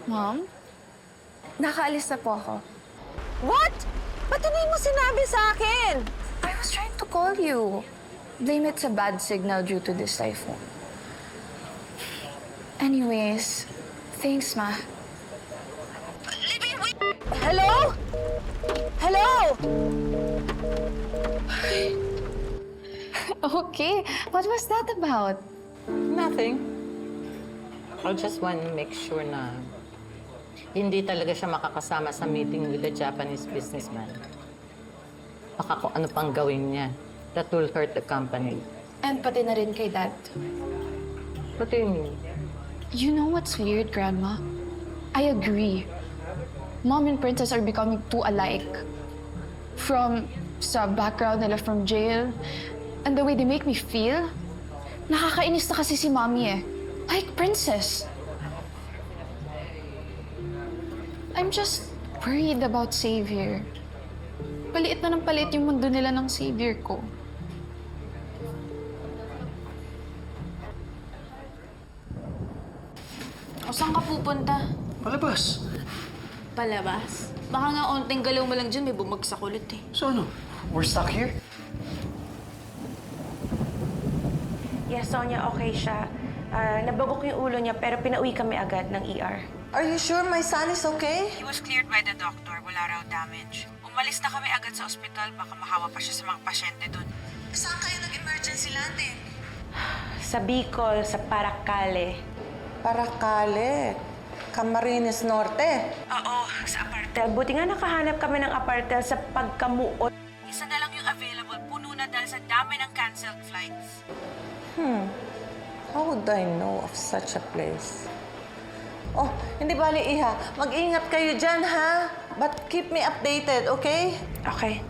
Mom? Nakaalis na po ako. What? Ba't hindi mo sinabi sa akin? I was trying to call you. Blame it sa bad signal due to this typhoon. Anyways, thanks, Ma. Libby, wait! Hello? Hello? Okay, what was that about? Nothing. I just want to make sure na hindi talaga siya makakasama sa meeting with the Japanese businessman. Baka kung ano pang gawin niya. That will hurt the company. And pati na rin kay Dad. What do you mean? You know what's weird, Grandma? I agree. Mom and Princess are becoming too alike. From sa background nila from jail, and the way they make me feel, nakakainis na kasi si Mommy eh. Like Princess. I'm just worried about Xavier. Paliit na ng paliit yung mundo nila ng Xavier ko. O saan ka pupunta? Palabas. Palabas? Baka nga onting galaw mo lang dyan, may bumagsak ulit eh. So ano? We're stuck here? Yes, Sonia, okay siya. Nabagok yung ulo niya pero pinauwi kami agad ng ER. Are you sure my son is okay? He was cleared by the doctor. Wala raw damage. Umalis na kami agad sa ospital. Baka mahawa pa siya sa mga pasyente doon. Saan kayo nag-emergency landing? Sa Bicol, sa Paracale. Paracale. Camarines Norte. Oo, sa apartel. Buti nga nakahanap kami ng apartel sa pagkamuot. Isa na lang yung available. Puno na dahil sa dami ng canceled flights. How would I know of such a place? Oh, hindi bali, Iha. Mag-ingat kayo dyan, ha? But keep me updated, okay? Okay.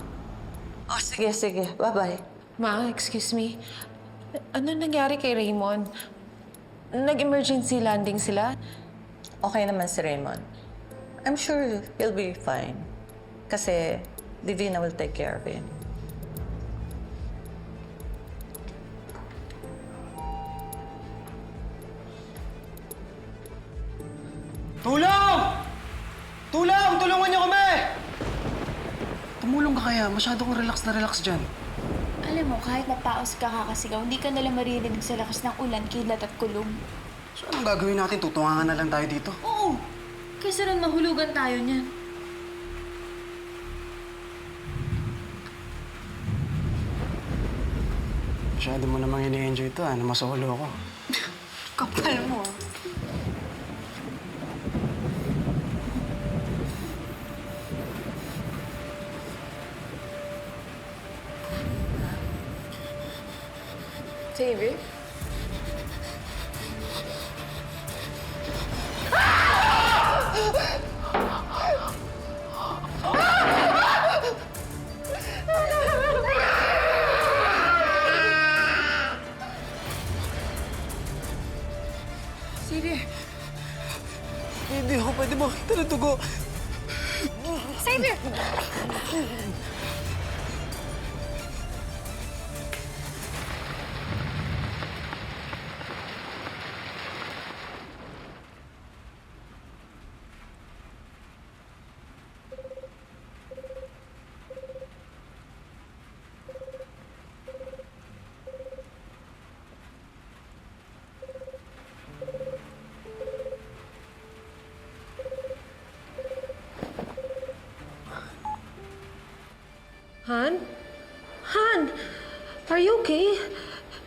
Oh, sige, sige. Bye-bye. Ma, excuse me. Ano nangyari kay Raymond? Nag-emergency landing sila? Okay naman si Raymond. I'm sure he'll be fine. Kasi Divina will take care of him. Tulong! Tulong! Tulungan niyo kami! Tumulong ka kaya? Masyado kong relax na relax dyan. Alam mo, kahit mapaos ka kakasigaw, hindi ka nalang maririnig sa lakas ng ulan, kilat at kulog. So anong gagawin natin? Tutungangan na lang tayo dito. Oo! Kaysa rin mahulugan tayo niyan. Masyado mo namang ini-enjoy ito, na masolo ako. Kapal mo. Xavier? Xavier! Hindi ako pwede makita ng dugo. Xavier! Han? Han! Are you okay?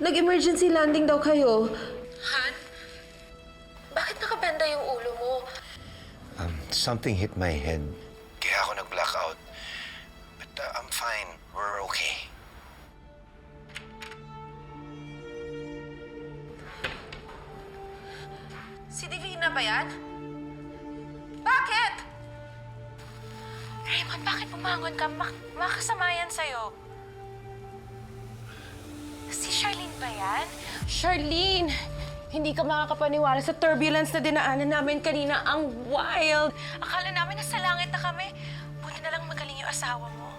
Nag-emergency landing daw kayo. Han? Bakit nakabenda yung ulo mo? Something hit my head. Kaya ako nag-blackout. But I'm fine. We're okay. Si Divina ba yan? Bakit? Raymond, bakit bumangon ka? Makasama yan sa'yo. Si Charlene ba yan? Charlene! Hindi ka makakapaniwala sa turbulence na dinaanan namin kanina. Ang wild! Akala namin nasa langit na kami. Buti na lang magaling yung asawa mo.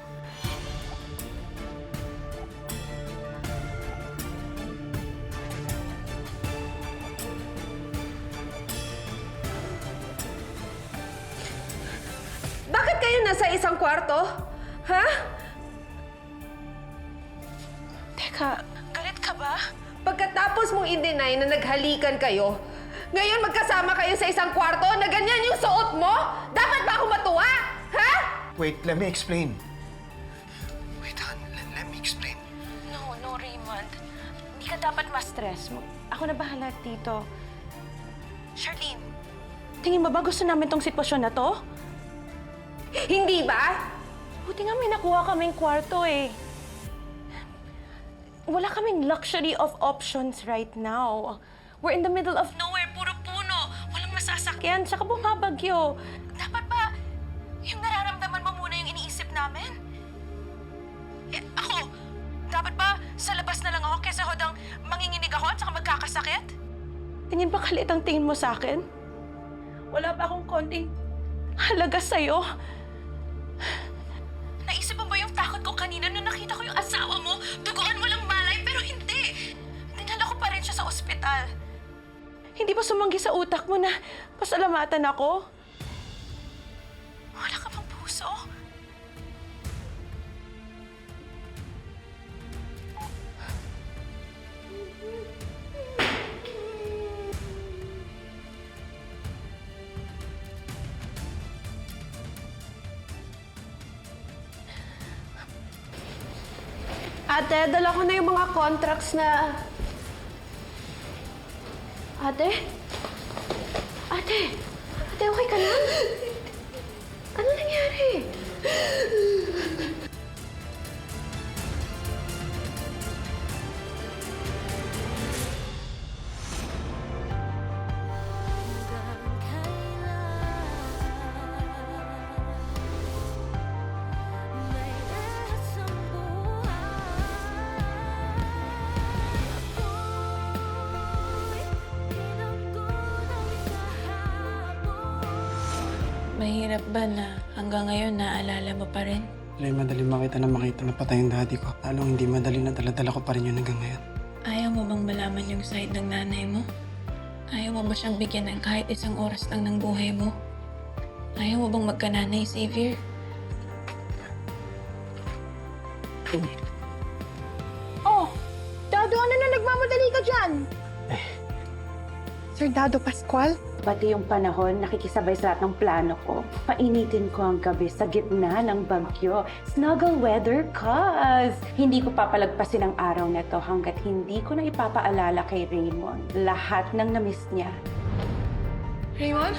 sa isang kwarto? Ha? Teka, galit ka ba? Pagkatapos mong i-deny na naghalikan kayo, ngayon magkasama kayo sa isang kwarto na ganyan yung suot mo? Dapat ba ako matuwa? Ha? Wait, let me explain. Wait, Han. Let me explain. No, Raymond. Hindi ka dapat ma-stress. Ako na bahala dito. Charlene, tingin mo ba gusto namin tong sitwasyon na to? Hindi ba? Buti nga may nakuha kaming kwarto eh. Wala kaming luxury of options right now. We're in the middle of nowhere, puro puno. Walang masasakyan, tsaka bumabagyo. Dapat ba yung nararamdaman mo muna yung iniisip namin? Eh, ako, dapat ba sa labas na lang ako kesa hodang manginginig ako at saka magkakasakit? Tingin ba kalit ang tingin mo sa akin? Wala ba akong konting halaga sa'yo? Naisip mo ba yung takot ko kanina nung nakita ko yung asawa mo? Duguan mo lang malay, pero hindi. Dinala ko pa rin siya sa ospital. Hindi ba sumanggi sa utak mo na pasalamatan ako? Wala ka bang puso? Ate, dala ko na yung mga contracts na... Ate? Ate? Ate, okay ka lang? Ano nangyari? Mahirap ba na hanggang ngayon naaalala mo pa rin? Wala madali makita na patay yung daddy ko. Lalong hindi madali na dala-dala ko pa rin yun hanggang ngayon. Ayaw mo bang malaman yung side ng nanay mo? Ayaw mo ba siyang bigyan ng kahit isang oras lang ng buhay mo? Ayaw mo bang magkananay, Xavier? Oh, Dado, ano na nagmamadali ka dyan? Sir Dado Pascual? Pati yung panahon, nakikisabay sa lahat ng plano ko. Painitin ko ang gabi sa gitna ng bagyo. Snuggle weather cause. Hindi ko papalagpasin ang araw na to hanggat hindi ko na ipapaalala kay Raymond lahat ng namiss niya. Raymond?